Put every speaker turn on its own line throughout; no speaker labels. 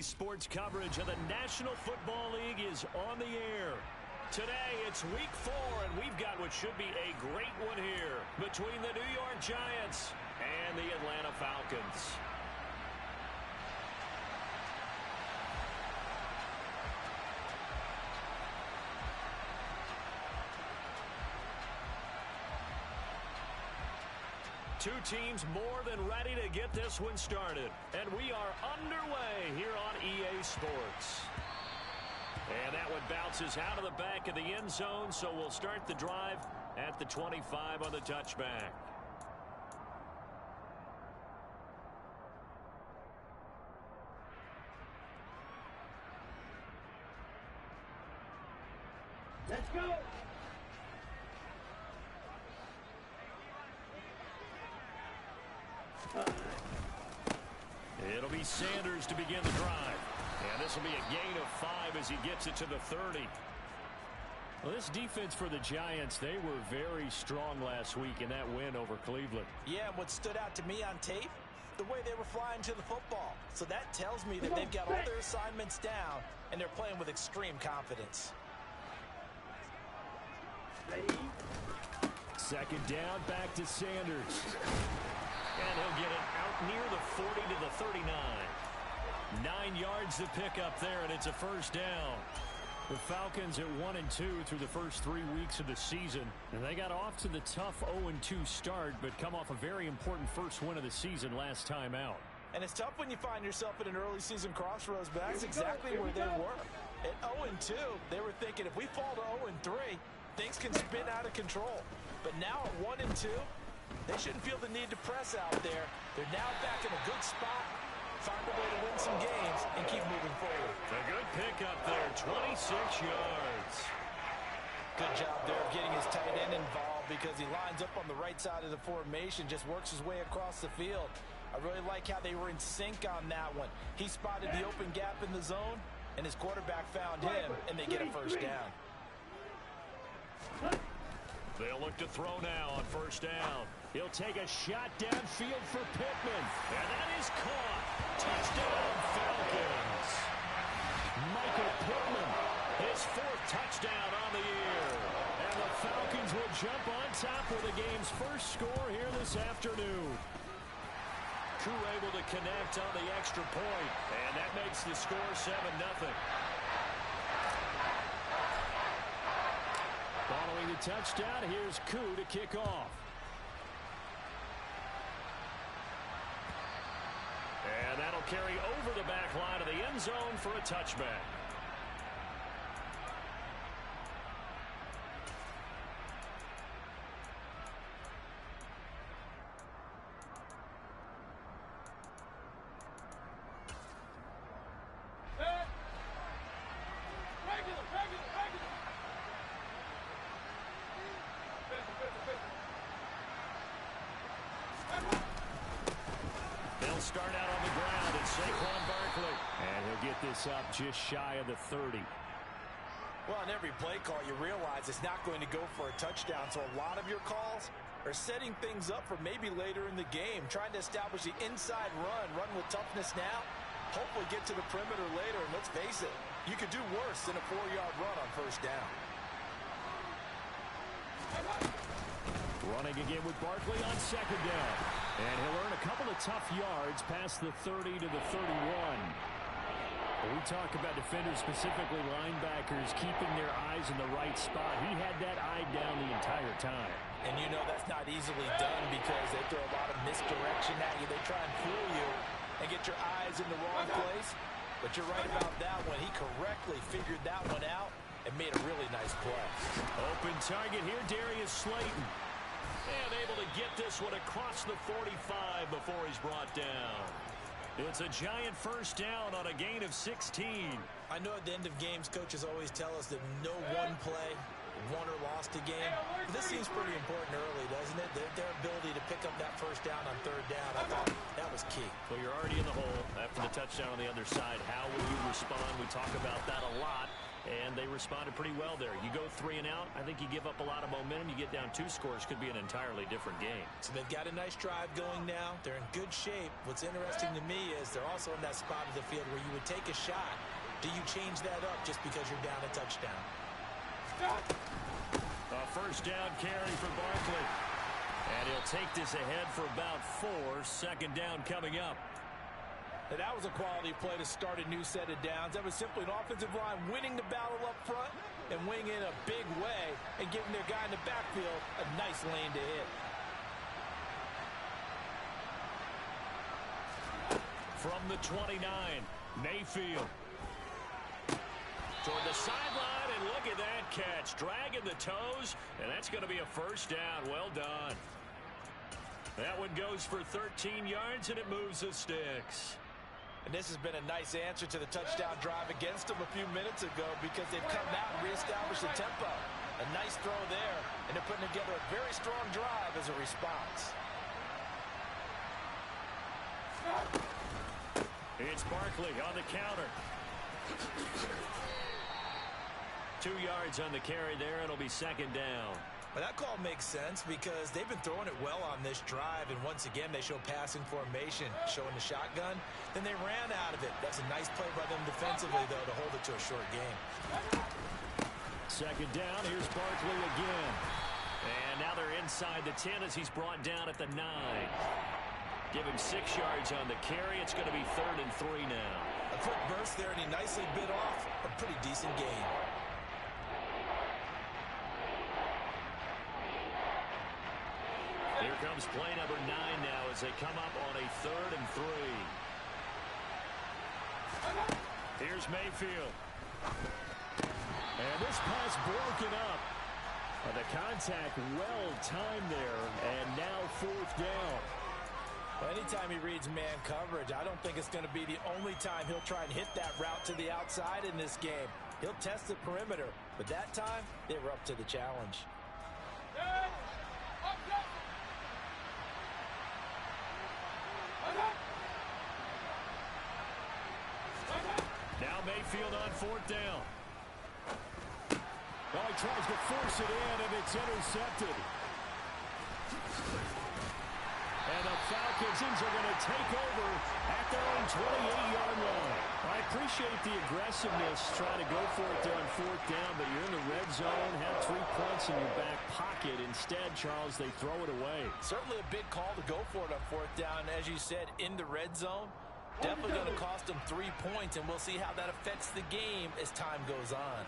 EA Sports coverage of the National Football League is on the air. Today, it's Week 4, and we've got what should be a great one here between the New York Giants and the Atlanta Falcons. Two teams more than ready to get this one started. And we are underway here on EA Sports. And that one bounces out of the back of the end zone, so we'll start the drive at the 25 on the touchback.
Let's go!
It'll be Sanders to begin the drive. And this will be a gain of 5 as he gets it to the 30. Well, this defense for the Giants, they were very strong last week in that win over Cleveland.
Yeah, and what stood out to me on tape, the way they were flying to the football. So that tells me that they've got all their assignments down, and they're playing with extreme confidence.
Second down, back to Sanders. And he'll get it out near the 40 to the 39. 9 yards to pick up there, and it's a first down. The Falcons at 1-2 through the first 3 weeks of the season. And they got off to the tough 0-2 start, but come off a very important first win of the season last time out.
And it's tough when you find yourself at an early season crossroads, but that's exactly where they were. At 0-2, they were thinking if we fall to 0-3, things can spin out of control. But now at 1-2, they shouldn't feel the need to press out there. They're now back in a good spot, find a way to win some games, and keep moving forward.
A good pickup there, 26 yards.
Good job there of getting his tight end involved because he lines up on the right side of the formation, just works his way across the field. I really like how they were in sync on that one. He spotted the open gap in the zone, and his quarterback found him, and they get a first down.
They'll look to throw now on first down. He'll take a shot downfield for Pittman. And that is caught. Touchdown, Falcons. Michael Pittman, his 4th touchdown on the year. And the Falcons will jump on top with the game's first score here this afternoon. Crew able to connect on the extra point. And that makes the score 7-0. Following the touchdown, here's Koo to kick off. And that'll carry over the back line of the end zone for a touchback. Start out on the ground, it's Saquon Barkley. And he'll get this up just shy of the 30.
Well, on every play call, you realize it's not going to go for a touchdown. So a lot of your calls are setting things up for maybe later in the game, trying to establish the inside run with toughness now, hopefully get to the perimeter later. And let's face it, you could do worse than a 4-yard run on first down.
Running again with Barkley on second down. And he'll earn a couple of tough yards past the 30 to the 31. When we talk about defenders, specifically linebackers, keeping their eyes in the right spot. He had that eye down the entire time.
And you know that's not easily done because they throw a lot of misdirection at you. They try and fool you and get your eyes in the wrong place. But you're right about that one. He correctly figured that one out and made a really nice play.
Open target here, Darius Slayton. And able to get this one across the 45 before he's brought down. It's a Giant first down on a gain of 16.
I know at the end of games, coaches always tell us that no one play won or lost a game. But this seems pretty important early, doesn't it? Their ability to pick up that first down on third down, I thought that was key.
Well, you're already in the hole after the touchdown on the other side. How will you respond? We talk about that a lot. and they responded pretty well there. You go 3 and out, I think you give up a lot of momentum. You get down 2 scores, could be an entirely different game.
So they've got a nice drive going now. They're in good shape. What's interesting to me is they're also in that spot of the field where you would take a shot. Do you change that up just because you're down a touchdown?
A first down carry for Barkley. And he'll take this ahead for about 4. Second down coming up.
And that was a quality play to start a new set of downs. That was simply an offensive line winning the battle up front and winning in a big way and giving their guy in the backfield a nice lane to hit.
From the 29, Mayfield. Toward the sideline, and look at that catch. Dragging the toes, and that's going to be a first down. Well done. That one goes for 13 yards, and it moves the sticks.
And this has been a nice answer to the touchdown drive against them a few minutes ago because they've come out and reestablished the tempo. A nice throw there, and they're putting together a very strong drive as a response.
It's Barkley on the counter. 2 yards on the carry there. It'll be second down.
Well, that call makes sense because they've been throwing it well on this drive, and once again, they show passing formation, showing the shotgun. Then they ran out of it. That's a nice play by them defensively, though, to hold it to a short game.
Second down. Here's Barkley again. And now they're inside the 10 as he's brought down at the 9. Give him 6 yards on the carry. It's going to be 3rd and 3 now.
A quick burst there, and he nicely bit off a pretty decent gain.
Here comes play number 9 now as they come up on a 3rd and 3. Here's Mayfield. And this pass broken up. The contact well timed there, and now 4th down.
Well, anytime he reads man coverage, I don't think it's going to be the only time he'll try and hit that route to the outside in this game. He'll test the perimeter, but that time, they were up to the challenge.
Now Mayfield on 4th down. Well, he tries to force it in, and it's intercepted. And the Falcons are going to take over at their own 28-yard line. I appreciate the aggressiveness trying to go for it there on 4th down, but you're in the red zone, have 3 points in your back pocket. Instead, Charles, they throw it away.
Certainly a big call to go for it on 4th down. As you said, in the red zone. Definitely going to cost them 3 points, and we'll see how that affects the game as time goes on.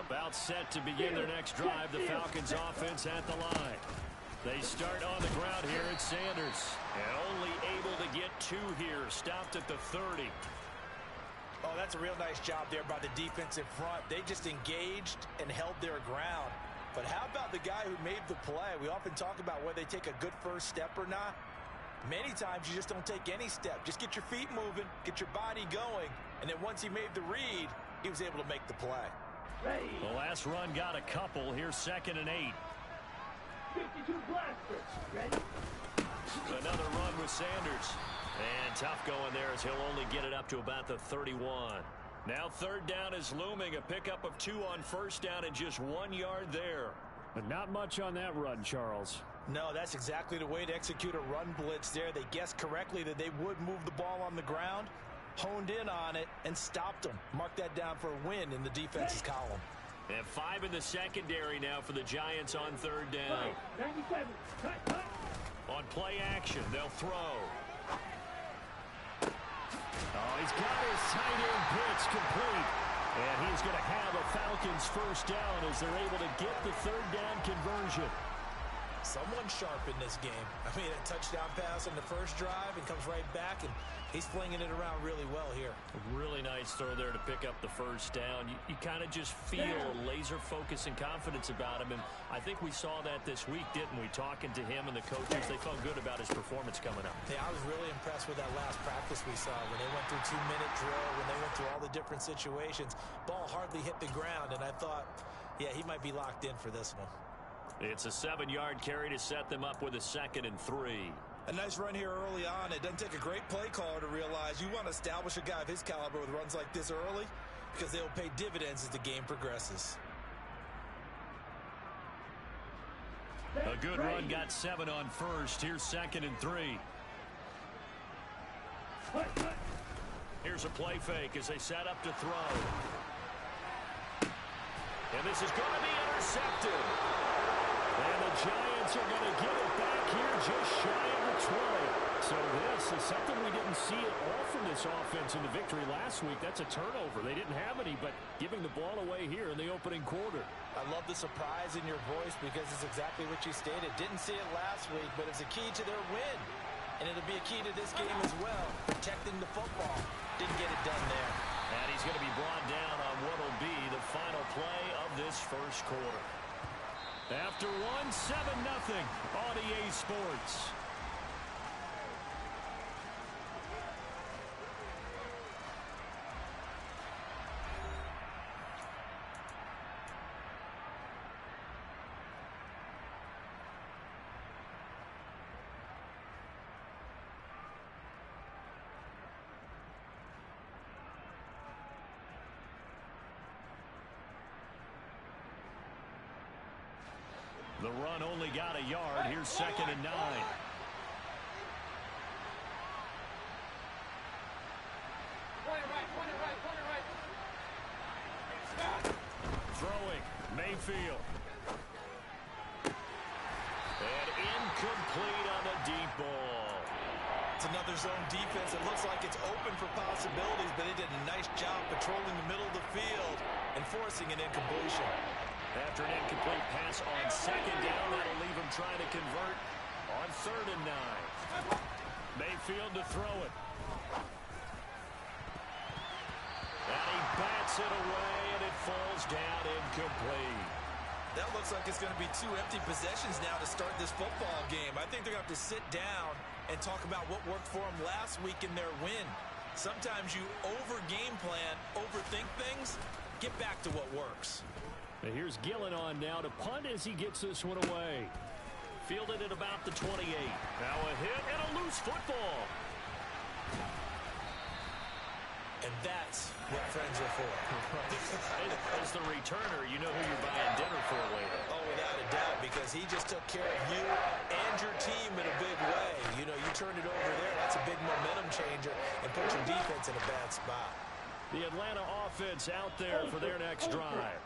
About set to begin their next drive, the Falcons offense at the line. They start on the ground here at Sanders, and only able to get 2 here, stopped at the 30.
Oh, that's a real nice job there by the defensive front. They just engaged and held their ground. But how about the guy who made the play? We often talk about whether they take a good first step or not. Many times you just don't take any step. Just get your feet moving, get your body going, and then once he made the read, he was able to make the play.
The last run got a couple. Here's 2nd and 8.
52 blasters. Ready?
Another run with Sanders. And tough going there as he'll only get it up to about the 31. Now 3rd down is looming. A pickup of 2 on 1st down and just 1 yard there.
But not much on that run, Charles.
No, that's exactly the way to execute a run blitz there. They guessed correctly that they would move the ball on the ground, honed in on it, and stopped them. Mark that down for a win in the defense's column.
And 5 in the secondary now for the Giants on 3rd down.
97. Cut.
On play action, they'll throw. Oh, he's got his tight end pitch complete. And he's going to have a Falcons first down as they're able to get the 3rd down conversion.
Someone sharp in this game. I mean, a touchdown pass on the first drive and comes right back, and he's flinging it around really well here.
A really nice throw there to pick up the first down. You kind of just feel laser focus and confidence about him, and I think we saw that this week, didn't we? Talking to him and the coaches, they felt good about his performance coming up.
Yeah, I was really impressed with that last practice we saw when they went through 2-minute drill, when they went through all the different situations. Ball hardly hit the ground, and I thought, yeah, he might be locked in for this one.
It's a 7-yard carry to set them up with a 2nd and 3.
A nice run here early on. It doesn't take a great play caller to realize you want to establish a guy of his caliber with runs like this early. because they will pay dividends as the game progresses.
A good run, got 7 on first. Here's 2nd and 3. Here's a play fake as they set up to throw. And this is going to be intercepted. And the Giants are going to get it back here just shy of the 20. So this is something we didn't see at all from this offense in the victory last week. That's a turnover. They didn't have any, but giving the ball away here in the opening quarter.
I love the surprise in your voice because it's exactly what you stated. Didn't see it last week, but it's a key to their win. And it'll be a key to this game as well, protecting the football. Didn't get it done there.
And he's going to be brought down on what will be the final play of this first quarter. After 7-0 on EA Sports. The run only got a yard. Here's 2nd and 9. Throwing, Mayfield. And incomplete on the deep ball.
It's another zone defense. It looks like it's open for possibilities, but they did a nice job patrolling the middle of the field and forcing an incompletion.
After an incomplete pass on 2nd down, that'll leave him trying to convert on 3rd and 9. Mayfield to throw it. And he bats it away, and it falls down incomplete.
That looks like it's going to be 2 empty possessions now to start this football game. I think they're going to have to sit down and talk about what worked for them last week in their win. Sometimes you over-game plan, overthink things, get back to what works.
And here's Gillen on now to punt as he gets this one away. Fielded at about the 28. Now a hit and a loose football.
And that's what friends are for.
As the returner, you know who you're buying dinner for later.
Oh, without a doubt, because he just took care of you and your team in a big way. You know, you turn it over there, that's a big momentum changer and put your defense in a bad spot.
The Atlanta offense out there for their next drive.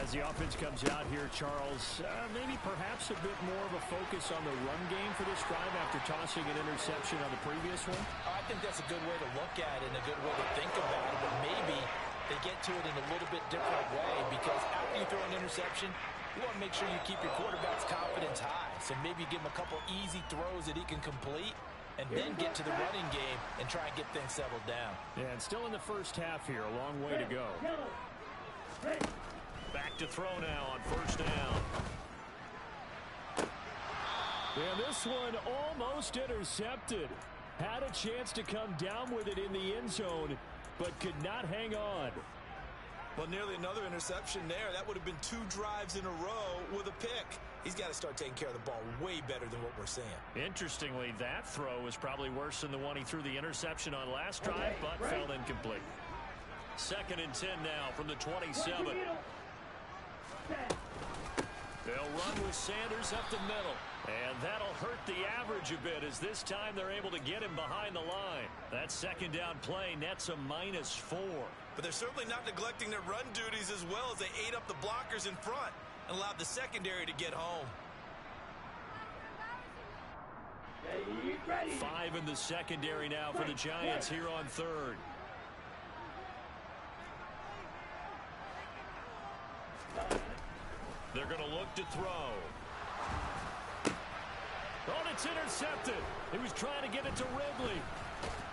As the offense comes out here, Charles, maybe perhaps a bit more of a focus on the run game for this drive after tossing an interception on the previous one?
I think that's a good way to look at it and a good way to think about it, but maybe they get to it in a little bit different way because after you throw an interception, you want to make sure you keep your quarterback's confidence high. So maybe give him a couple easy throws that he can complete and then get to the running game and try and get things settled down.
Yeah, and still in the first half here, a long way to go. Back to throw now on 1st down. And this one almost intercepted. Had a chance to come down with it in the end zone, but could not hang on.
Well, nearly another interception there. That would have been 2 drives in a row with a pick. He's got to start taking care of the ball way better than what we're seeing.
Interestingly, that throw was probably worse than the one he threw the interception on last drive, but fell incomplete. 2nd and 10 now from the 27. They'll run with Sanders up the middle. And that'll hurt the average a bit as this time they're able to get him behind the line. That 2nd down play nets a -4.
But they're certainly not neglecting their run duties as well as they ate up the blockers in front and allowed the secondary to get home.
5 in the secondary now for the Giants here on 3rd. They're going to look to throw. Oh, it's intercepted. He was trying to get it to Ridley.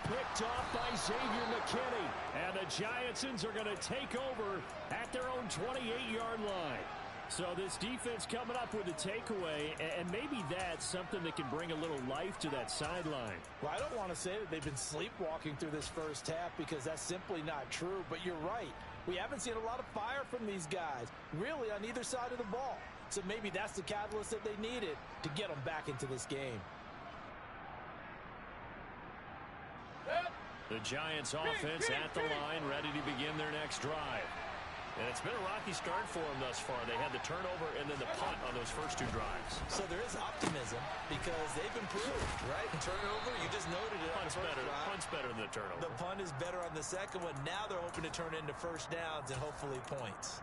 Picked off by Xavier McKinney. And the Giantsons are going to take over at their own 28-yard line. So this defense coming up with a takeaway, and maybe that's something that can bring a little life to that sideline.
Well, I don't want to say that they've been sleepwalking through this first half because that's simply not true, but you're right. We haven't seen a lot of fire from these guys, really on either side of the ball. So maybe that's the catalyst that they needed to get them back into this game.
The Giants offense at the line, ready to begin their next drive. And it's been a rocky start for them thus far. They had the turnover and then the punt on those first two drives.
So there is optimism because they've improved, right? Turnover, you just noted it.
Punt's better than the turnover.
The punt is better on the second one. Now they're hoping to turn into first downs and hopefully points.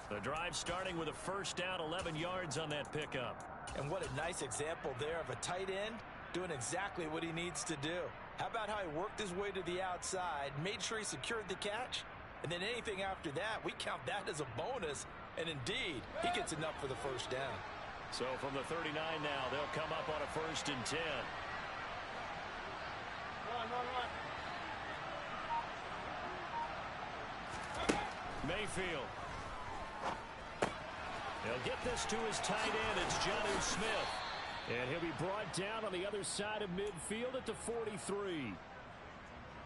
The drive starting with a first down, 11 yards on that pickup.
And what a nice example there of a tight end doing exactly what he needs to do. How about how he worked his way to the outside, made sure he secured the catch? And then anything after that, we count that as a bonus. And indeed, he gets enough for the first down.
So from the 39 now, they'll come up on a 1st and 10. Mayfield. He'll get this to his tight end. It's Jonnu Smith. And he'll be brought down on the other side of midfield at the 43.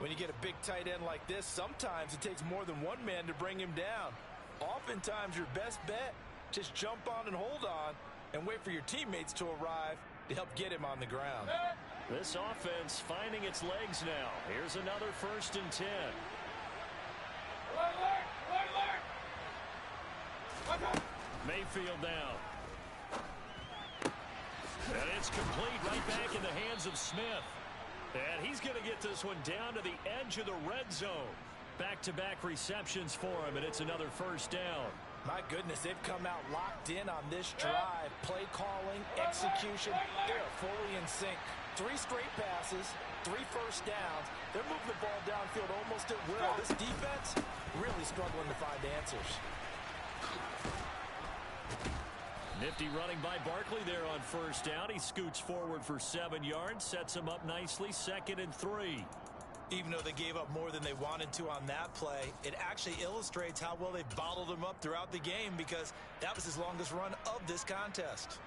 When you get a big tight end like this, sometimes it takes more than one man to bring him down. Oftentimes, your best bet, just jump on and hold on and wait for your teammates to arrive to help get him on the ground.
This offense finding its legs now. Here's another 1st and 10. Mayfield down. And it's complete right back in the hands of Smith. And he's going to get this one down to the edge of the red zone. Back-to-back receptions for him, and it's another first down.
My goodness, they've come out locked in on this drive. Play calling, execution, they're fully in sync. 3 straight passes, 3 first downs. They're moving the ball downfield almost at will. This defense really struggling to find answers.
Nifty running by Barkley there on first down. He scoots forward for 7 yards, sets him up nicely, 2nd and 3.
Even though they gave up more than they wanted to on that play, it actually illustrates how well they've bottled him up throughout the game because that was his longest run of this contest.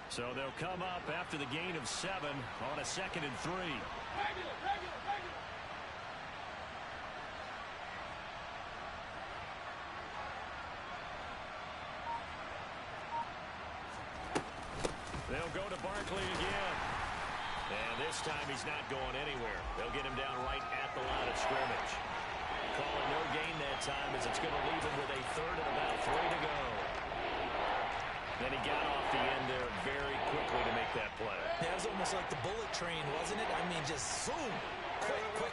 So they'll come up after the gain of 7 on a 2nd and 3. They'll go to Barkley again. And this time he's not going anywhere. They'll get him down right at the line of scrimmage. Call it no gain that time as it's going to leave him with a 3rd and about 3 to go. Then he got off the end there very quickly to make that play.
That was almost like the bullet train, wasn't it? I mean, just zoom.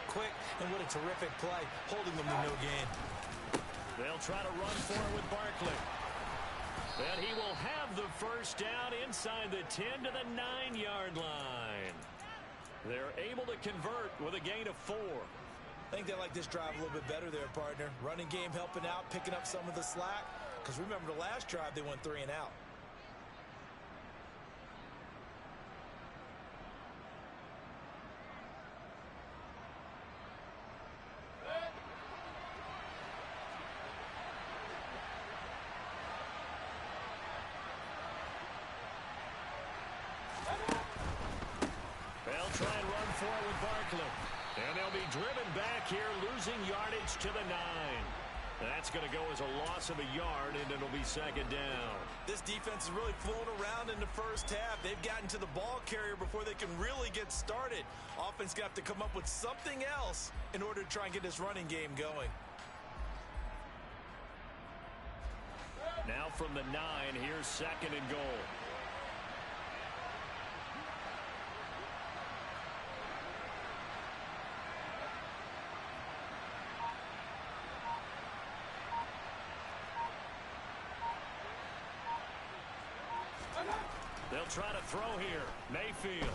Quick. And what a terrific play, holding them to no gain.
They'll try to run for it with Barkley. And he will have the first down inside the 10 to the 9-yard line. They're able to convert with a gain of 4.
I think they like this drive a little bit better there, partner. Running game helping out, picking up some of the slack. Because remember the last drive, they went 3 and out.
Try and run for it with Barkley. And they'll be driven back here, losing yardage to the 9. That's going to go as a loss of a yard, and it'll be 2nd down.
This defense is really fooling around in the first half. They've gotten to the ball carrier before they can really get started. Offense got to come up with something else in order to try and get this running game going.
Now from the 9, here's 2nd and goal. They'll try to throw here. Mayfield.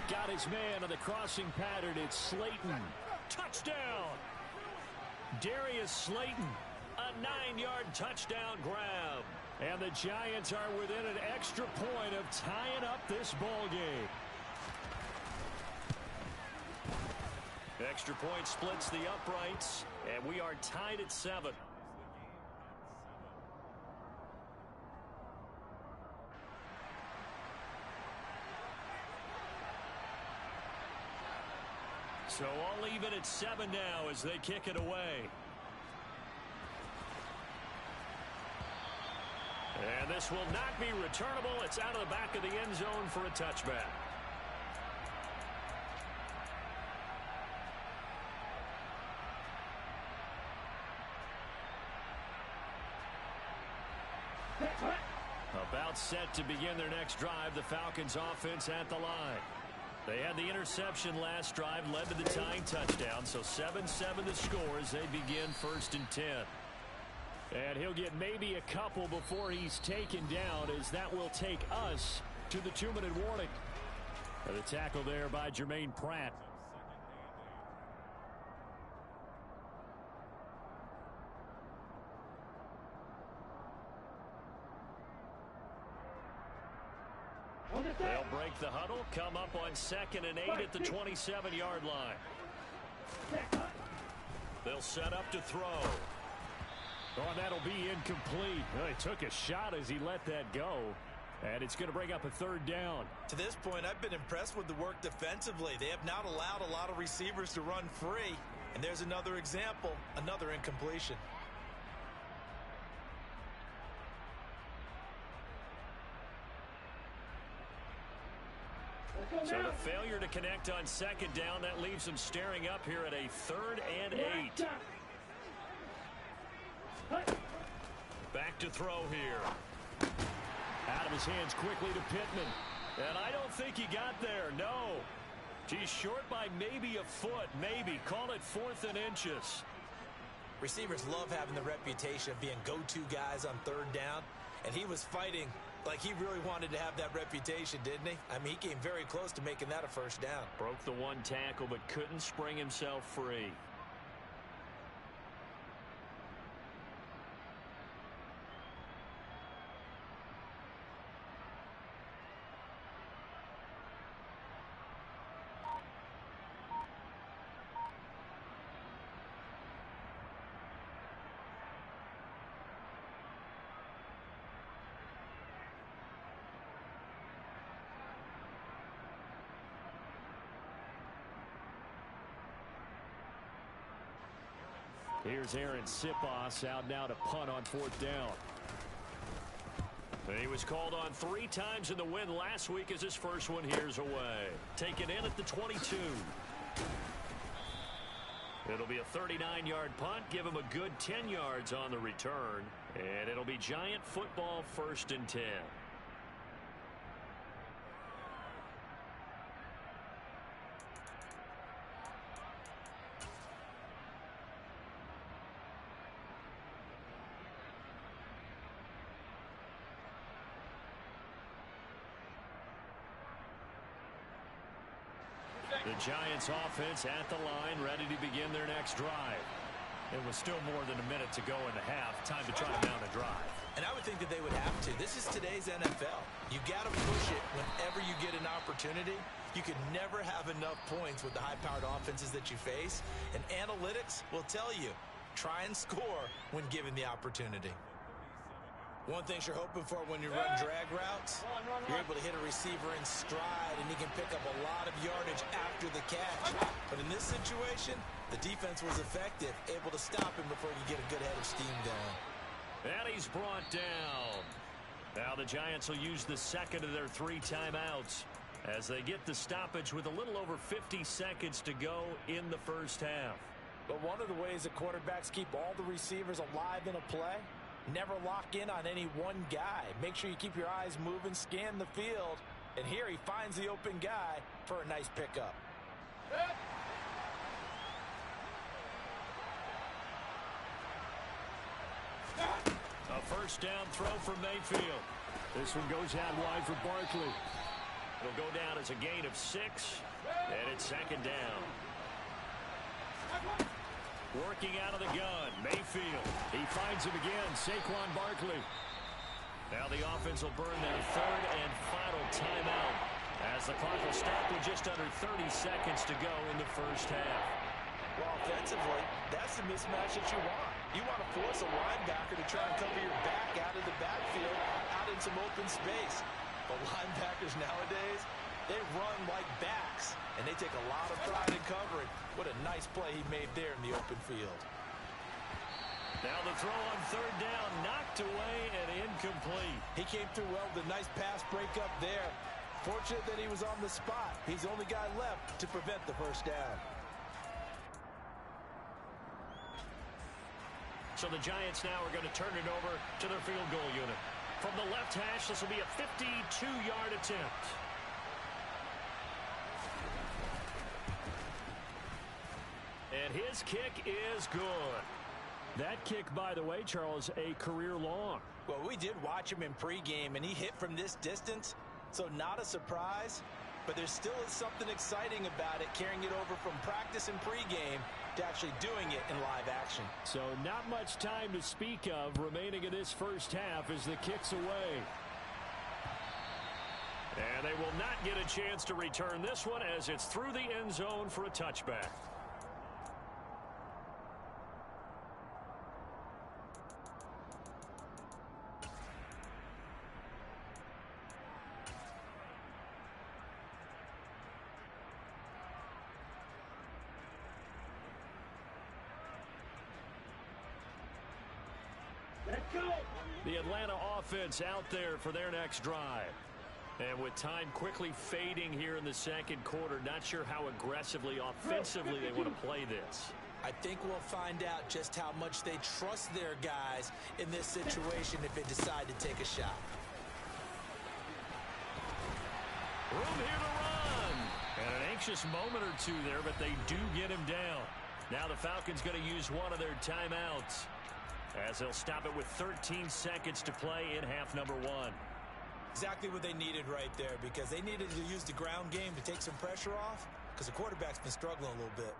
Got his man on the crossing pattern. It's Slayton. Touchdown. Darius Slayton. A 9-yard touchdown grab. And the Giants are within an extra point of tying up this ball game. Extra point splits the uprights. And we are tied at 7. So all even at 7 now as they kick it away. And this will not be returnable. It's out of the back of the end zone for a touchback. About set to begin their next drive, the Falcons offense at the line. They had the interception last drive, led to the tying touchdown, so 7-7 the score as they begin 1st and 10. And he'll get maybe a couple before he's taken down, as that will take us to the 2-minute warning. And the tackle there by Jermaine Pratt. They'll break the huddle, come up on 2nd and 8 at the 27-yard line. They'll set up to throw. Oh, and that'll be incomplete. Oh, he took a shot as he let that go. And it's going to bring up a 3rd down.
To this point, I've been impressed with the work defensively. They have not allowed a lot of receivers to run free. And there's another example, another incompletion.
So the failure to connect on 2nd down, that leaves them staring up here at a 3rd and 8. Back to throw here. Out of his hands quickly to Pittman. And I don't think he got there, no. He's short by maybe a foot, maybe. Call it 4th and inches.
Receivers love having the reputation of being go-to guys on 3rd down. And he was fighting like he really wanted to have that reputation, didn't he? I mean, he came very close to making that a 1st down.
Broke the one tackle, but couldn't spring himself free. Here's Aaron Sipos out now to punt on 4th down. He was called on 3 times in the win last week as his first one here's away. Taken in at the 22. It'll be a 39-yard punt. Give him a good 10 yards on the return. And it'll be Giant football 1st and 10. The Giants offense at the line, ready to begin their next drive. It was still more than a minute to go in the half. Time to try to mount a drive.
And I would think that they would have to. This is today's NFL. You got to push it whenever you get an opportunity. You can never have enough points with the high-powered offenses that you face. And analytics will tell you, try and score when given the opportunity. One thing you're hoping for when you run drag routes, you're able to hit a receiver in stride, and he can pick up a lot of yardage after the catch. But in this situation, the defense was effective, able to stop him before he could get a good head of steam going.
And he's brought down. Now the Giants will use the 2nd of their 3 timeouts as they get the stoppage with a little over 50 seconds to go in the 1st half.
But one of the ways that quarterbacks keep all the receivers alive in a play, never lock in on any one guy. Make sure you keep your eyes moving, scan the field. And here he finds the open guy for a nice pickup.
A 1st down throw from Mayfield. This one goes out wide for Barkley. It'll go down as a gain of 6, and it's 2nd down. Working out of the gun, Mayfield. He finds him again, Saquon Barkley. Now the offense will burn their 3rd and final timeout as the clock will stop with just under 30 seconds to go in the 1st half.
Well, offensively, that's the mismatch that you want. You want to force a linebacker to try and cover your back out of the backfield, out in some open space. But linebackers nowadays, they run like backs, and they take a lot of pride in covering. What a nice play he made there in the open field.
Now the throw on 3rd down, knocked away and incomplete.
He came through well with a nice pass breakup there. Fortunate that he was on the spot. He's the only guy left to prevent the 1st down.
So the Giants now are going to turn it over to their field goal unit. From the left hash, this will be a 52-yard attempt. And his kick is good. That kick, by the way, Charles, a career long.
Well, we did watch him in pregame, and he hit from this distance, so not a surprise. But there still is something exciting about it, carrying it over from practice and pregame to actually doing it in live action.
So not much time to speak of remaining in this first half as the kick's away. And they will not get a chance to return this one as it's through the end zone for a touchback. The Atlanta offense out there for their next drive. And with time quickly fading here in the second quarter, not sure how aggressively, offensively they want to play this.
I think we'll find out just how much they trust their guys in this situation if they decide to take a shot.
Room here to run. And an anxious moment or two there, but they do get him down. Now the Falcons going to use one of their timeouts, as they'll stop it with 13 seconds to play in half number one.
Exactly what they needed right there, because they needed to use the ground game to take some pressure off, because the quarterback's been struggling a little bit.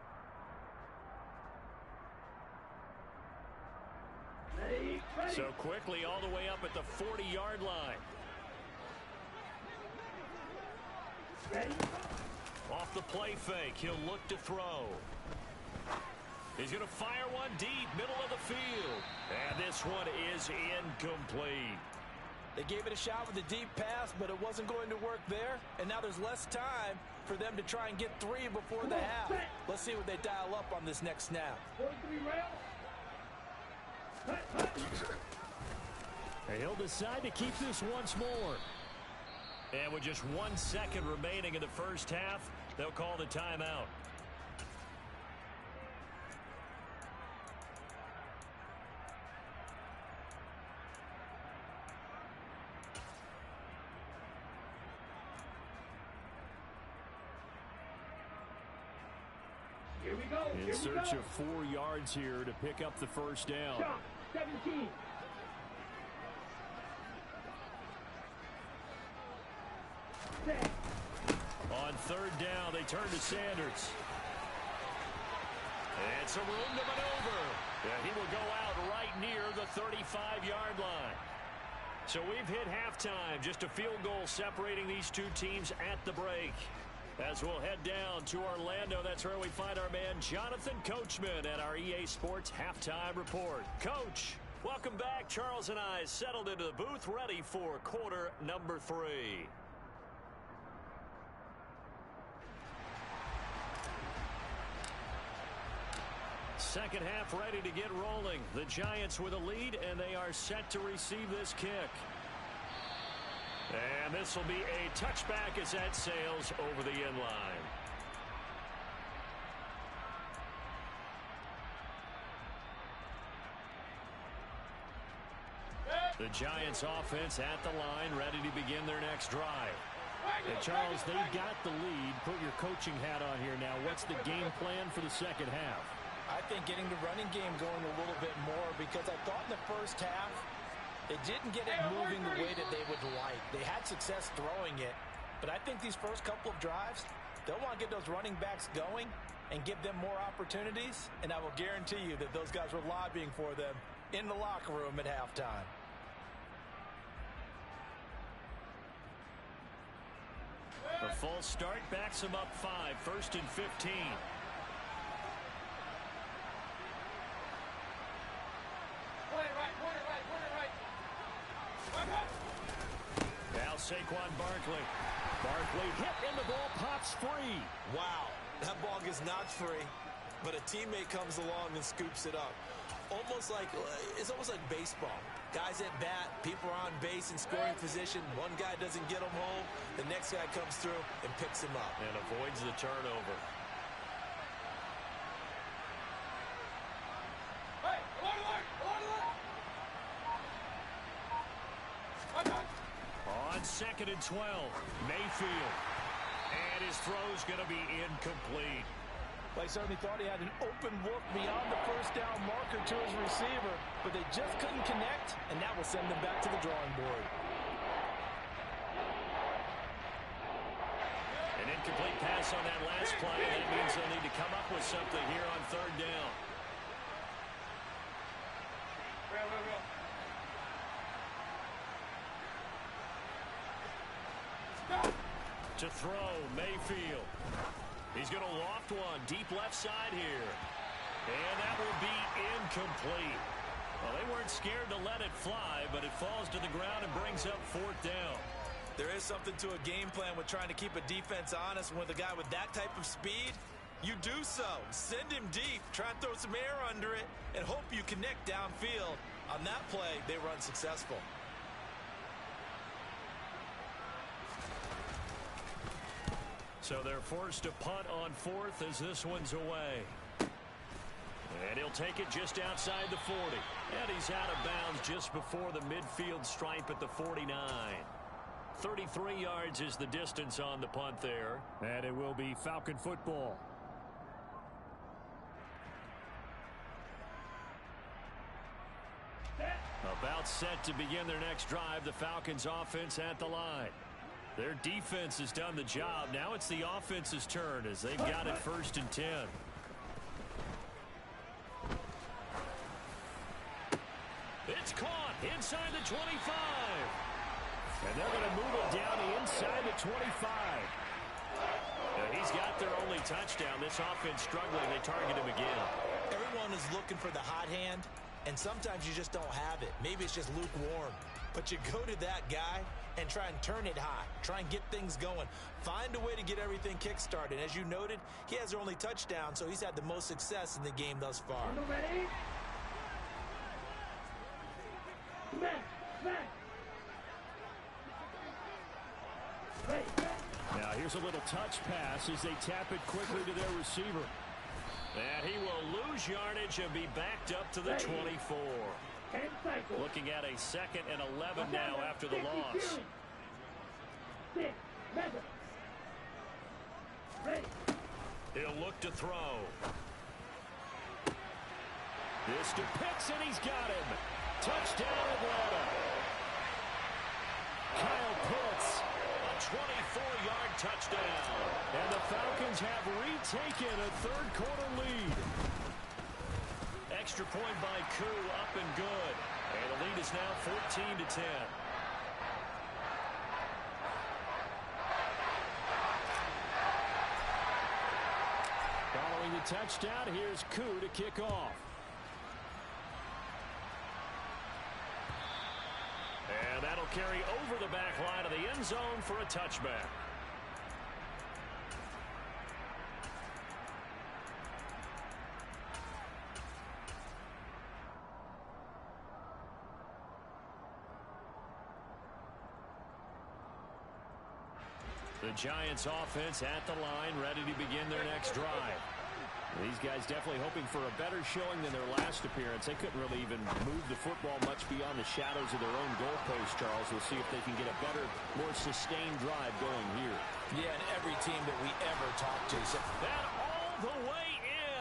So quickly all the way up at the 40-yard line. Off the play fake, he'll look to throw. He's going to fire one deep, middle of the field. And this one is incomplete.
They gave it a shot with a deep pass, but it wasn't going to work there. And now there's less time for them to try and get three before the half. Let's see what they dial up on this next snap.
And he'll decide to keep this once more. And with just 1 second remaining in the first half, they'll call the timeout.
Here we go.
In search of 4 yards here to pick up the first down.
Shot, 17.
On third down, they turn to Sanders. It's a room to maneuver. And he will go out right near the 35-yard line. So we've hit halftime. Just a field goal separating these two teams at the break. As we'll head down to Orlando, that's where we find our man Jonathan Coachman at our EA Sports Halftime Report. Coach, welcome back. Charles and I settled into the booth, ready for quarter number 3. Second half ready to get rolling. The Giants with a lead, and they are set to receive this kick. And this will be a touchback as that sails over the end line. The Giants offense at the line, ready to begin their next drive. And Charles, they've got the lead. Put your coaching hat on here now. What's the game plan for the second half?
I think getting the running game going a little bit more, because I thought in the first half they didn't get it moving the way that they would like. They had success throwing it, but I think these first couple of drives, they'll want to get those running backs going and give them more opportunities, and I will guarantee you that those guys were lobbying for them in the locker room at halftime.
A false start backs them up 5, 1st and 15. Now Saquon Barkley. Barkley hit and the ball pops free.
Wow, that ball gets knocked free, but a teammate comes along and scoops it up. It's almost like baseball. Guys at bat, people are on base in scoring position. One guy doesn't get them home. The next guy comes through and picks him up.
And avoids the turnover. on 2nd and 12. Mayfield. And his throw's going to be incomplete.
Well, he certainly thought he had an open look beyond the first down marker to his receiver, but they just couldn't connect, and that will send them back to the drawing board.
An incomplete pass on that last play. That means they'll need to come up with something here on 3rd down. To throw, Mayfield. He's going to loft one deep left side here. And that will be incomplete. Well, they weren't scared to let it fly, but it falls to the ground and brings up 4th down.
There is something to a game plan with trying to keep a defense honest. With a guy with that type of speed, you do so. Send him deep, try and throw some air under it, and hope you connect downfield. On that play, they run successful.
So they're forced to punt on 4th as this one's away. And he'll take it just outside the 40. And he's out of bounds just before the midfield stripe at the 49. 33 yards is the distance on the punt there. And it will be Falcon football. About set to begin their next drive. The Falcons offense at the line. Their defense has done the job. Now it's the offense's turn as they've got it 1st and 10. It's caught inside the 25. And they're going to move it down inside the 25. He's got their only touchdown. This offense struggling. They target him again.
Everyone is looking for the hot hand, and sometimes you just don't have it. Maybe it's just lukewarm. But you go to that guy and try and turn it hot. Try and get things going. Find a way to get everything kick-started. As you noted, he has their only touchdown, so he's had the most success in the game thus far.
Ready? Smash! Smash!
Now here's a little touch pass as they tap it quickly to their receiver. And he will lose yardage and be backed up to the 24. Looking at a 2nd and 11 now after the loss. He'll look to throw. This to Pitts, and he's got him. Touchdown, Atlanta. Kyle Pitts, a 24-yard touchdown. And the Falcons have retaken a 3rd quarter lead. Extra point by Koo, up and good. And the lead is now 14-10. Following the touchdown, here's Koo to kick off. And that'll carry over the back line of the end zone for a touchback. The Giants offense at the line, ready to begin their next drive. These guys definitely hoping for a better showing than their last appearance. They couldn't really even move the football much beyond the shadows of their own goalpost, Charles. We'll see if they can get a better, more sustained drive going here.
Yeah, and every team that we ever talked to.
And all the way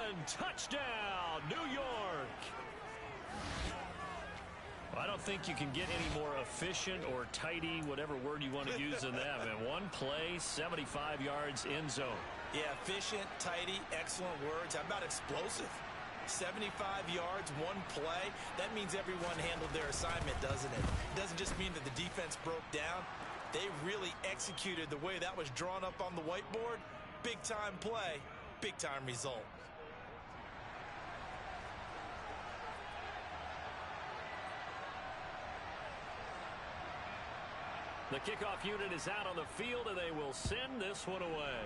in. Touchdown, New York. I don't think you can get any more efficient or tidy, whatever word you want to use than that. And one play, 75 yards in zone.
Yeah, efficient, tidy, excellent words. How about explosive? 75 yards, one play. That means everyone handled their assignment, doesn't it? It doesn't just mean that the defense broke down. They really executed the way that was drawn up on the whiteboard. Big-time play, big-time result.
The kickoff unit is out on the field, and they will send this one away.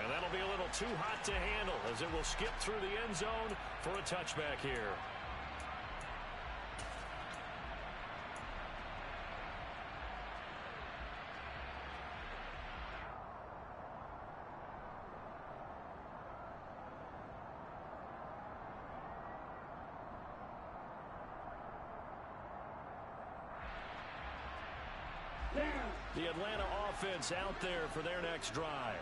And that'll be a little too hot to handle as it will skip through the end zone for a touchback here. The Atlanta offense out there for their next drive.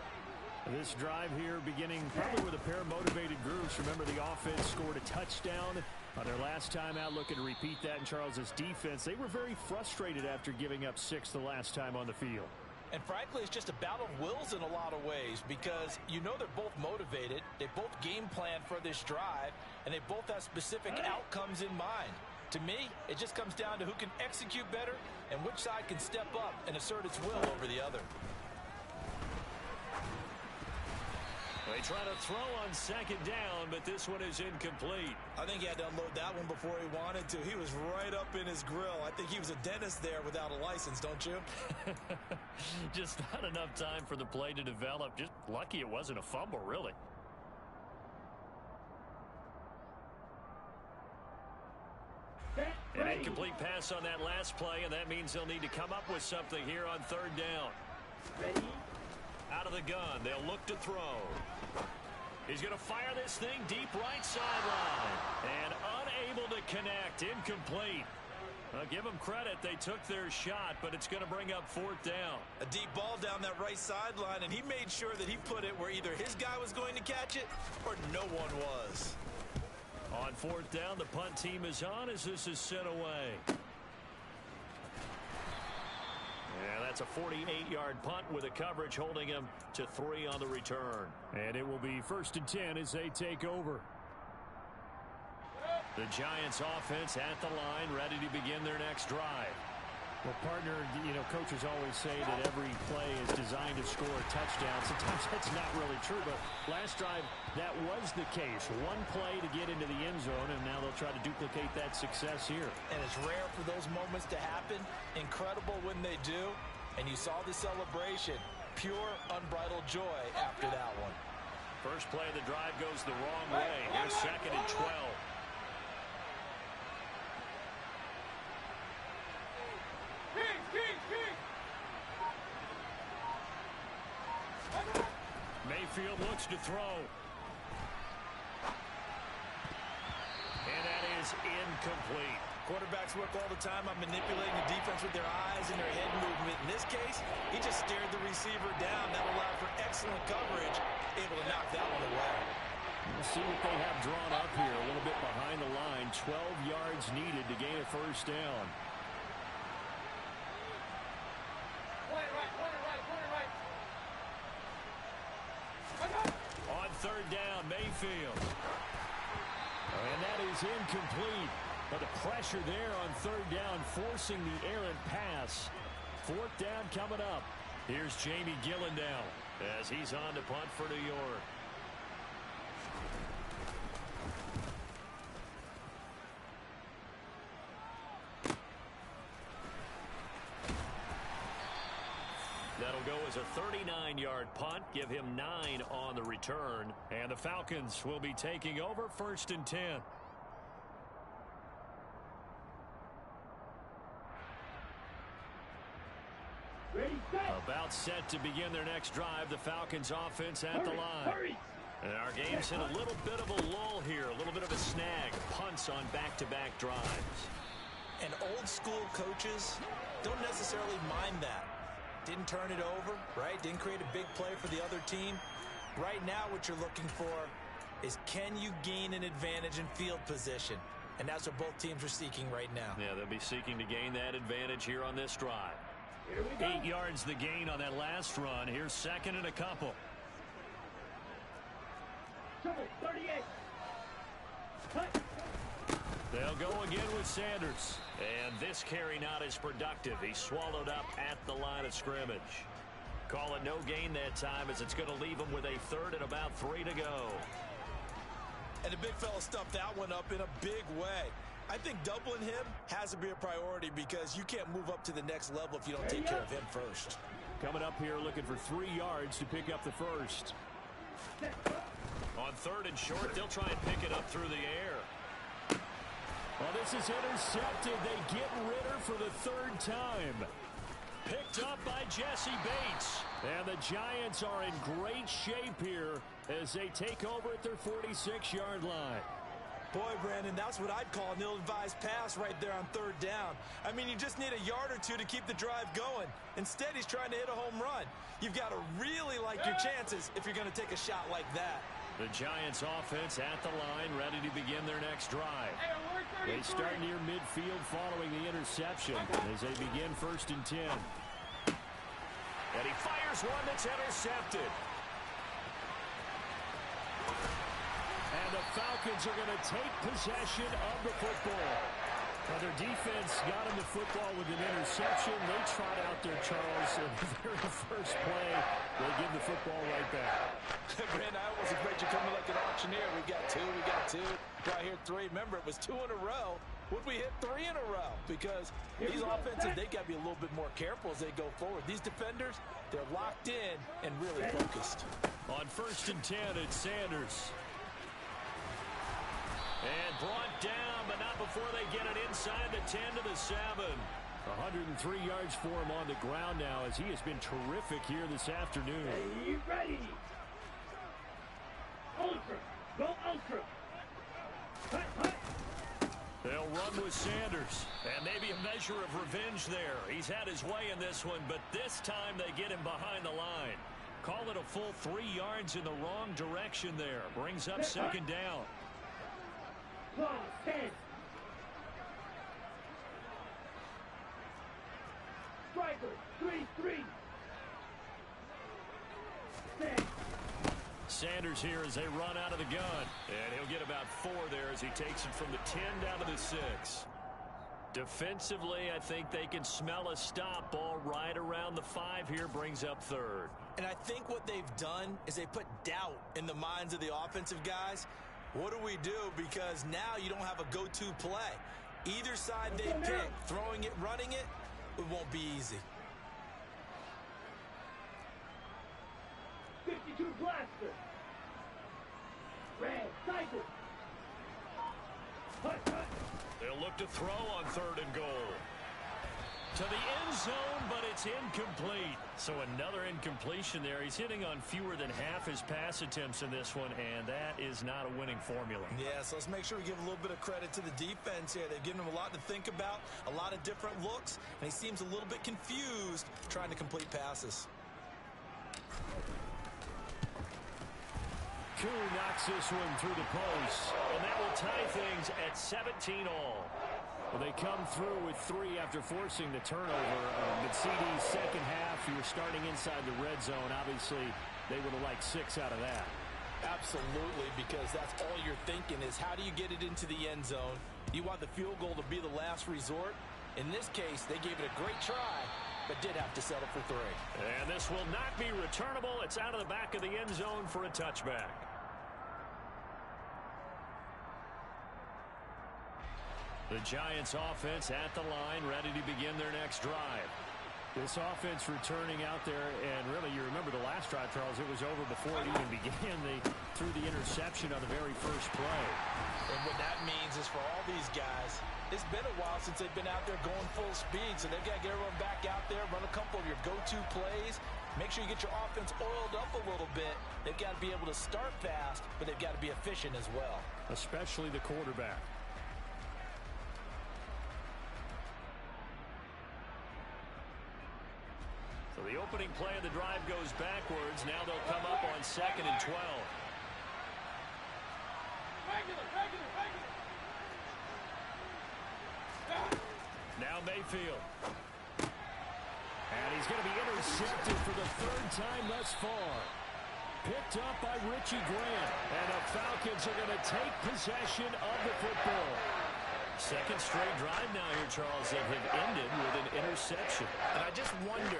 This drive here beginning probably with a pair of motivated groups. Remember, the offense scored a touchdown on their last time out, looking to repeat that in Charles's defense. They were very frustrated after giving up 6 the last time on the field.
And frankly, it's just a battle of wills in a lot of ways because you know they're both motivated. They both game plan for this drive, and they both have specific outcomes in mind. To me, it just comes down to who can execute better and which side can step up and assert its will over the other.
They try to throw on second down, but this one is incomplete.
I think he had to unload that one before he wanted to. He was right up in his grill. I think he was a dentist there without a license, don't you?
Just not enough time for the play to develop. Just lucky it wasn't a fumble, really. An incomplete pass on that last play, and that means they'll need to come up with something here on third down.
Ready?
Out of the gun, they'll look to throw. He's going to fire this thing deep right sideline. And unable to connect, incomplete. Well, give them credit, they took their shot, but it's going to bring up fourth down.
A deep ball down that right sideline, and he made sure that he put it where either his guy was going to catch it or no one was.
On fourth down, the punt team is on as this is sent away. Yeah, that's a 48-yard punt with a coverage holding him to 3 on the return. And it will be 1st and 10 as they take over. The Giants offense at the line, ready to begin their next drive. Well, partner, you know, coaches always say that every play is designed to score a touchdown. Sometimes that's not really true, but last drive, that was the case. One play to get into the end zone, and now they'll try to duplicate that success here.
And it's rare for those moments to happen. Incredible when they do. And you saw the celebration. Pure, unbridled joy after that one.
First play of the drive goes the wrong way. Here's 2nd and 12. Mayfield looks to throw. And that is incomplete.
Quarterbacks work all the time on manipulating the defense with their eyes and their head movement. In this case, he just stared the receiver down. That allowed for excellent coverage, able to knock that one away.
We'll see what they have drawn up here. A little bit behind the line. 12 yards needed to gain a first down. On third down, Mayfield. And that is incomplete. But the pressure there on third down, forcing the errant pass. Fourth down coming up. Here's Jamie Gillendow as he's on to punt for New York. That'll go as a 39-yard punt. Give him 9 on the return. And the Falcons will be taking over 1st and 10. About set to begin their next drive. The Falcons offense at the line. And our game's in a little bit of a lull here. A little bit of a snag. Punts on back-to-back drives.
And old school coaches don't necessarily mind that. Didn't turn it over, right? Didn't create a big play for the other team. Right now what you're looking for is can you gain an advantage in field position? And that's what both teams are seeking right now.
Yeah, they'll be seeking to gain that advantage here on this drive. 8 yards the gain on that last run. Here's 2nd and a couple.
38.
They'll go again with Sanders. And this carry not as productive. He's swallowed up at the line of scrimmage. Call it no gain that time as it's going to leave him with a 3rd and about 3 to go.
And the big fella stuffed that one up in a big way. I think doubling him has to be a priority because you can't move up to the next level if you don't take care of him first.
Coming up here looking for 3 yards to pick up the first. On 3rd and short, they'll try and pick it up through the air. Well, this is intercepted. They get Ritter for the 3rd time. Picked up by Jesse Bates. And the Giants are in great shape here as they take over at their 46-yard line.
Boy, Brandon, that's what I'd call an ill-advised pass right there on third down. I mean, you just need a yard or two to keep the drive going. Instead, he's trying to hit a home run. You've got to really like your chances if you're going to take a shot like that.
The Giants offense at the line, ready to begin their next drive. They start near midfield following the interception as they begin 1st and 10. And he fires one that's intercepted. And the Falcons are going to take possession of the football. Now their defense got him the football with an interception. They trot out there, Charles, in the very first play. They give the football right back.
Brandon, I almost expect you coming like an auctioneer. We got two. Right here, 3. Remember, it was 2 in a row. Would we hit 3 in a row? Because these offensive, they got to be a little bit more careful as they go forward. These defenders, they're locked in and really focused. On 1st and 10, it's Sanders. And brought down, but not before they get it inside the 10 to the 7. 103 yards for him on the ground now as he has been terrific here this afternoon.
Are you ready? Ultra. Go ultra. Hut, hut.
They'll run with Sanders. And maybe a measure of revenge there. He's had his way in this one, but this time they get him behind the line. Call it a full 3 yards in the wrong direction there. Brings up 2nd down.
Striker, 3-3.
Sanders here as they run out of the gun. And he'll get about 4 there as he takes it from the 10 down to the 6. Defensively, I think they can smell a stop. Ball right around the 5 here, brings up 3rd.
And I think what they've done is they put doubt in the minds of the offensive guys. What do we do? Because now you don't have a go-to play. Either side they pick, throwing it, running it, it won't be easy.
52 blaster. Red cycle. Hut, hut.
They'll look to throw on 3rd and goal. To the end zone, but it's incomplete. So another incompletion there. He's hitting on fewer than half his pass attempts in this one, and that is not a winning formula.
Yeah, so let's make sure we give a little bit of credit to the defense here. They've given him a lot to think about, a lot of different looks, and he seems a little bit confused trying to complete passes.
Koo knocks this one through the post, and that will tie things at 17 all. Well, they come through with 3 after forcing the turnover. But CD's second half, you were starting inside the red zone. Obviously, they would have liked 6 out of that.
Absolutely, because that's all you're thinking is how do you get it into the end zone? You want the field goal to be the last resort. In this case, they gave it a great try, but did have to settle for 3.
And this will not be returnable. It's out of the back of the end zone for a touchback. The Giants offense at the line, ready to begin their next drive. This offense returning out there, and really, you remember the last drive, Charles, it was over before it even began. They threw the interception on the very first play.
And what that means is for all these guys, it's been a while since they've been out there going full speed, so they've got to get everyone back out there, run a couple of your go-to plays, make sure you get your offense oiled up a little bit. They've got to be able to start fast, but they've got to be efficient as well.
Especially the quarterback. So the opening play of the drive goes backwards. Now they'll come up on 2nd and 12. Now Mayfield. And he's going to be intercepted for the 3rd time thus far. Picked up by Richie Grant. And the Falcons are going to take possession of the football. Second straight drive now here, Charles, that have ended with an interception.
And I just wonder,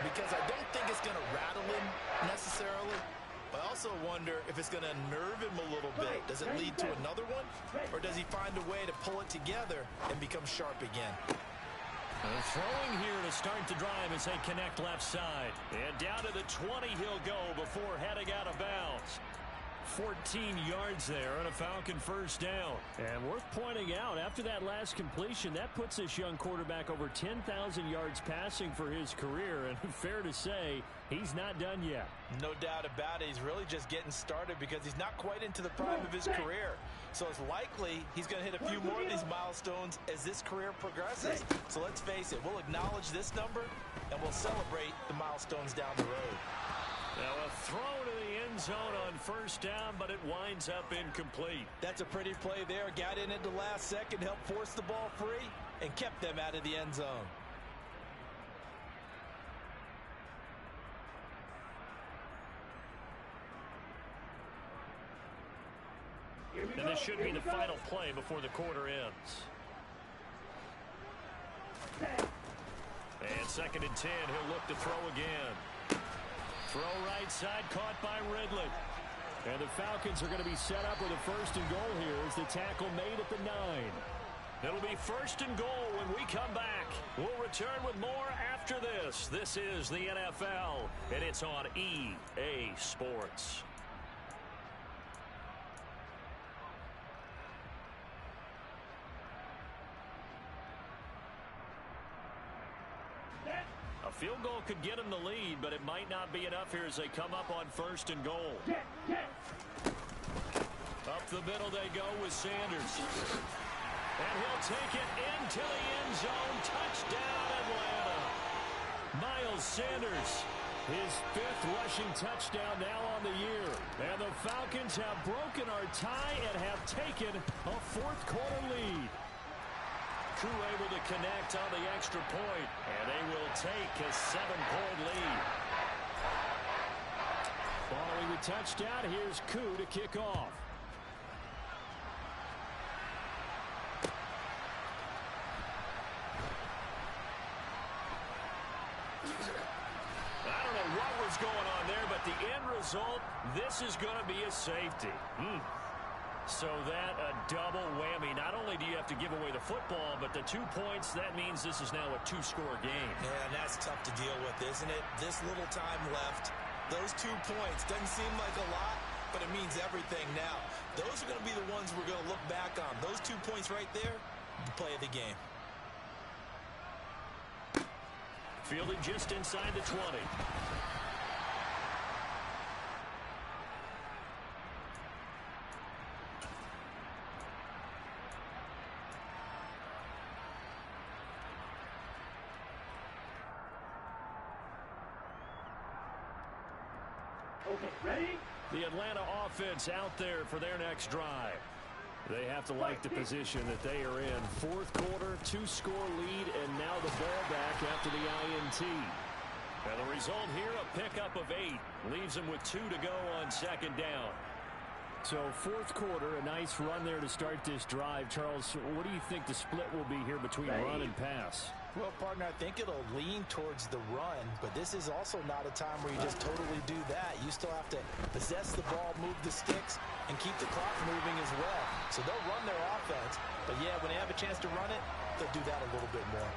because I don't think it's going to rattle him necessarily, but I also wonder if it's going to unnerve him a little bit. Does it lead to another one? Or does he find a way to pull it together and become sharp again?
Throwing here to start the drive as they connect left side. And down to the 20 he'll go before heading out of bounds. 14 yards there on a Falcon first down. And worth pointing out, after that last completion, that puts this young quarterback over 10,000 yards passing for his career. And fair to say, he's not done yet.
No doubt about it. He's really just getting started because he's not quite into the prime of his career. So it's likely he's going to hit a few more of these milestones as this career progresses. So let's face it, we'll acknowledge this number and we'll celebrate the milestones down the road.
Now a throw to the end zone on first down, but it winds up incomplete.
That's a pretty play there. Got in at the last second, helped force the ball free, and kept them out of the end zone.
And this should be the final play before the quarter ends. And 2nd and 10, he'll look to throw again. Throw right side, caught by Ridley. And the Falcons are going to be set up with a 1st and goal here as the tackle made at the 9. It'll be 1st and goal when we come back. We'll return with more after this. This is the NFL, and it's on EA Sports. A field goal could get them the lead, but it might not be enough here as they come up on 1st and goal. Up the middle they go with Sanders. And he'll take it into the end zone. Touchdown, Atlanta. Miles Sanders, his 5th rushing touchdown now on the year. And the Falcons have broken our tie and have taken a 4th quarter lead. Koo able to connect on the extra point, and they will take a 7-point lead. Following the touchdown, here's Koo to kick off. I don't know what was going on there, but the end result, this is going to be a safety. So that a double whammy. Not only do you have to give away the football, but the 2 points, that means this is now a 2-score game.
Yeah, and that's tough to deal with, isn't it? This little time left. Those 2 points doesn't seem like a lot, but it means everything now. Those are going to be the ones we're going to look back on. Those 2 points right there, the play of the game.
Fielded just inside the 20.
Okay, ready?
The Atlanta offense out there for their next drive. They have to like the position that they are in. 4th quarter, 2-score lead, and now the ball back after the INT. And the result here, a pickup of 8. Leaves them with 2 to go on 2nd down. So 4th quarter, a nice run there to start this drive. Charles, what do you think the split will be here between run and pass?
Well, partner, I think it'll lean towards the run, but this is also not a time where you just totally do that. You still have to possess the ball, move the sticks, and keep the clock moving as well. So they'll run their offense, but yeah, when they have a chance to run it, they'll do that a little bit more.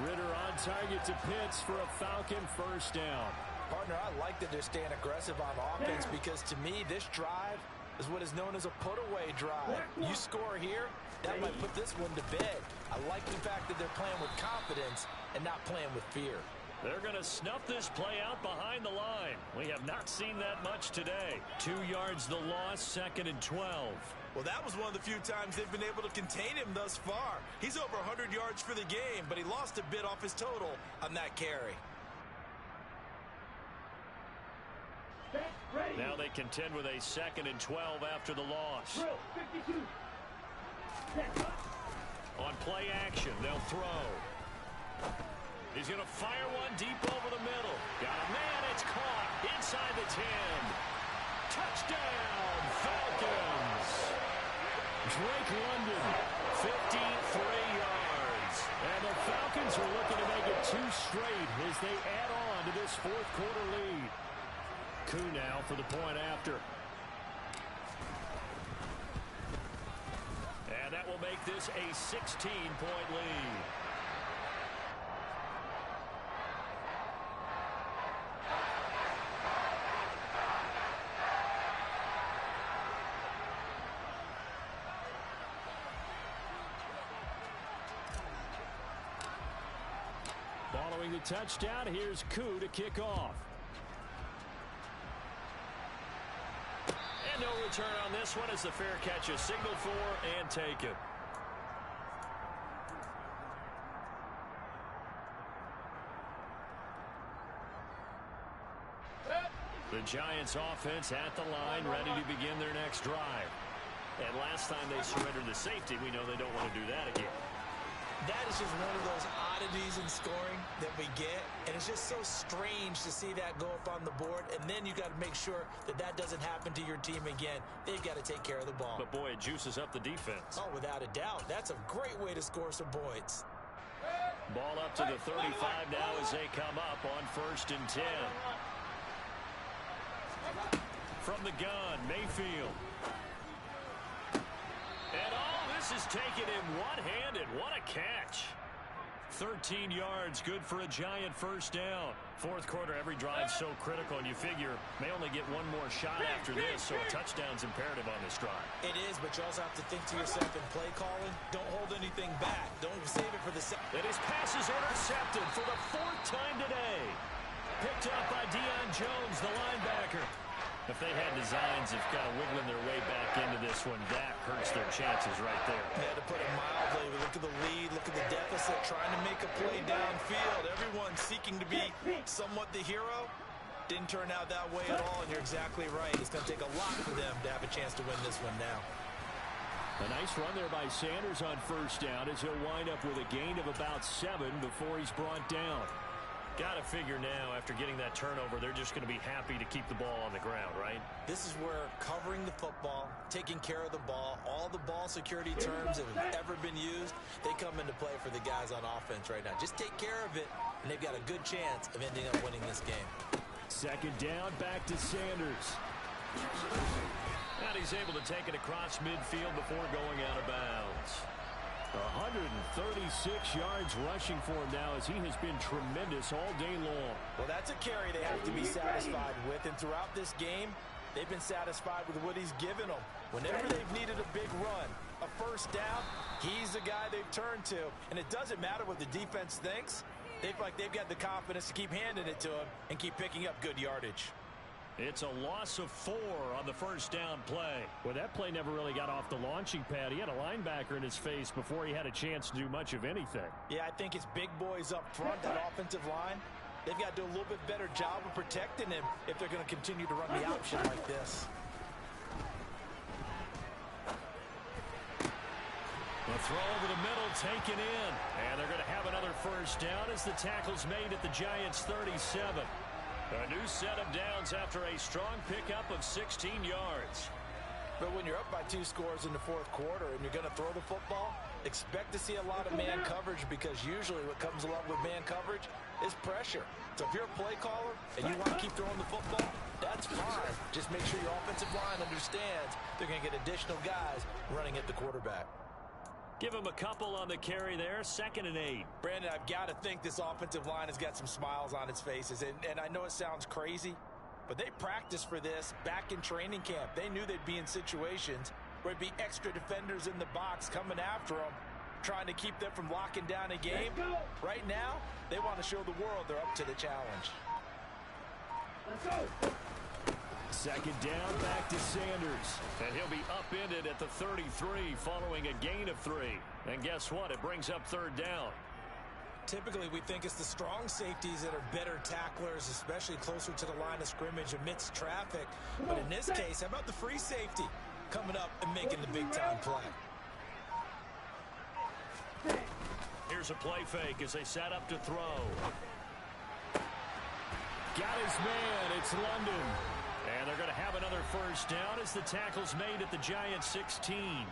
Ritter on target to Pitts for a Falcon 1st down.
Partner, I like that they're staying aggressive on offense because to me, this drive is what is known as a put-away drive. You score here, that might put this one to bed. I like the fact that they're playing with confidence and not playing with fear.
They're going to snuff this play out behind the line. We have not seen that much today. 2 yards the loss, 2nd and 12.
Well, that was one of the few times they've been able to contain him thus far. He's over 100 yards for the game, but he lost a bit off his total on that carry.
Now they contend with a 2nd and 12 after the loss. On play action, they'll throw. He's going to fire one deep over the middle. Got a man, it's caught inside the 10. Touchdown, Falcons. Drake London, 53 yards. And the Falcons are looking to make it 2 straight as they add on to this 4th quarter lead. Koo now for the point after. And that will make this a 16-point lead. Following the touchdown, here's Koo to kick off. And no return on this one as the fair catch is signaled for and taken. The Giants offense at the line, ready to begin their next drive. And last time they surrendered the safety, we know they don't want to do that again.
That is just one of those oddities in scoring that we get. And it's just so strange to see that go up on the board. And then you got to make sure that that doesn't happen to your team again. They've got to take care of the ball.
But, boy, it juices up the defense.
Oh, without a doubt. That's a great way to score some points.
Ball up to the 35 now as they come up on 1st and 10. From the gun, Mayfield. And this is taken in one-handed. What a catch. 13 yards, good for a Giant first down. Fourth quarter, every drive so critical, and you figure may only get one more shot after this, so a touchdown's imperative on this drive.
It is, but you also have to think to yourself in play calling, don't hold anything back. Don't save it for the second.
And his pass is intercepted for the 4th time today. Picked up by Deion Jones, the linebacker. If they had designs of kind of wiggling their way back into this one, that hurts their chances right there.
Yeah, to put it mildly, look at the lead, look at the deficit, trying to make a play downfield. Everyone seeking to be somewhat the hero. Didn't turn out that way at all, and you're exactly right. It's going to take a lot for them to have a chance to win this one now.
A nice run there by Sanders on first down as he'll wind up with a gain of about 7 before he's brought down. Got to figure now, after getting that turnover, they're just going to be happy to keep the ball on the ground, right?
This is where covering the football, taking care of the ball, all the ball security terms that have ever been used, they come into play for the guys on offense right now. Just take care of it, and they've got a good chance of ending up winning this game. Second down, back to Sanders.
And he's able to take it across midfield before going out of bounds. 136 yards rushing for him now as he has been tremendous all day long.
Well, that's a carry they have to be satisfied with. And throughout this game, they've been satisfied with what he's given them. Whenever they've needed a big run, a first down, he's the guy they've turned to. And it doesn't matter what the defense thinks. They feel like they've got the confidence to keep handing it to him and keep picking up good yardage.
It's a loss of 4 on the first down play. Well, that play never really got off the launching pad. He had a linebacker in his face before he had a chance to do much of anything.
Yeah, I think it's big boys up front, that offensive line. They've got to do a little bit better job of protecting him if they're going to continue to run the option like this.
The throw over the middle taken in. And they're going to have another first down as the tackle's made at the Giants' 37. A new set of downs after a strong pickup of 16 yards.
But when you're up by 2 scores in the fourth quarter and you're going to throw the football, expect to see a lot of man coverage, because usually what comes along with man coverage is pressure. So if you're a play caller and you want to keep throwing the football, that's fine. Just make sure your offensive line understands they're going to get additional guys running at the quarterback.
Give him a couple on the carry there, 2nd and 8.
Brandon, I've got to think this offensive line has got some smiles on its faces. And I know it sounds crazy, but they practiced for this back in training camp. They knew they'd be in situations where it'd be extra defenders in the box coming after them, trying to keep them from locking down a game. Right now, they want to show the world they're up to the challenge.
Let's go.
Second down, back to Sanders. And he'll be upended at the 33 following a gain of 3. And guess what? It brings up 3rd down.
Typically, we think it's the strong safeties that are better tacklers, especially closer to the line of scrimmage amidst traffic. But in this case, how about the free safety coming up and making the big-time play?
Here's a play fake as they set up to throw. Got his man. It's London. And they're going to have another first down as the tackle's made at the Giants' 16.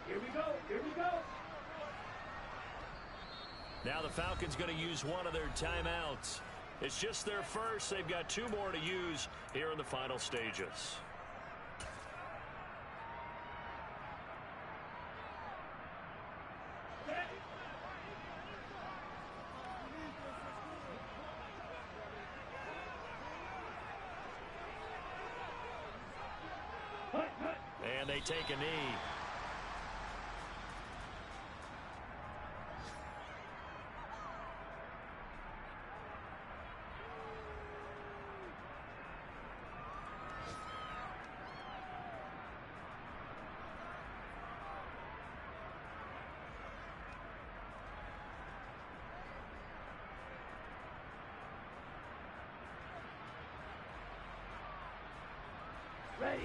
Here we go. Here we go.
Now the Falcons going to use one of their timeouts. It's just their first. They've got 2 more to use here in the final stages. And they take a knee.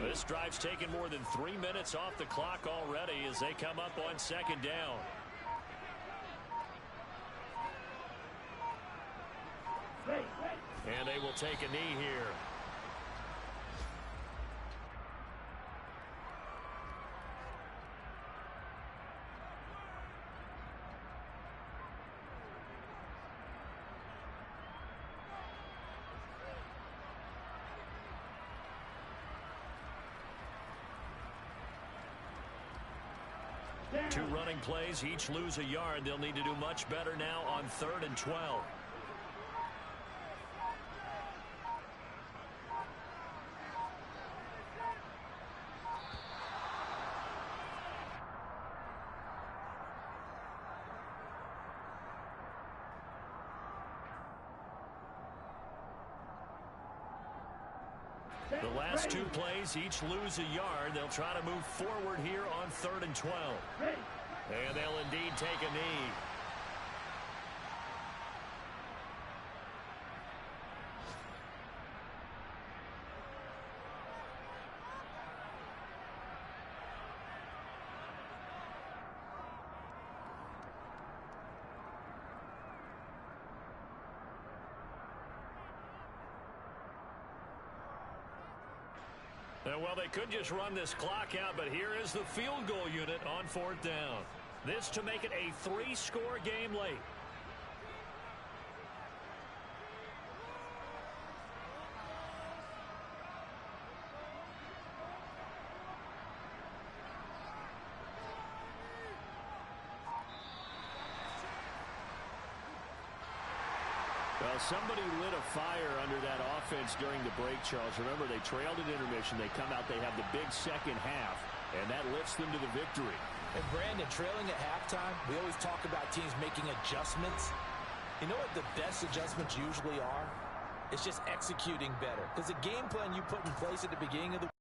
This drive's taken more than 3 minutes off the clock already as they come up on second down. And they will take a knee here. Two running plays, each lose a yard. They'll need to do much better now on 3rd and 12. The last 2 plays, each lose a yard. They'll try to move forward here on 3rd and 12. And they'll indeed take a knee. Well, they could just run this clock out, but here is the field goal unit on 4th down. This to make it a 3-score game late. Well, somebody lit a fire under that offense during the break, Charles. Remember, they trailed at intermission. They come out, they have the big second half, and that lifts them to the victory.
And, Brandon, trailing at halftime, we always talk about teams making adjustments. You know what the best adjustments usually are? It's just executing better. Because the game plan you put in place at the beginning of the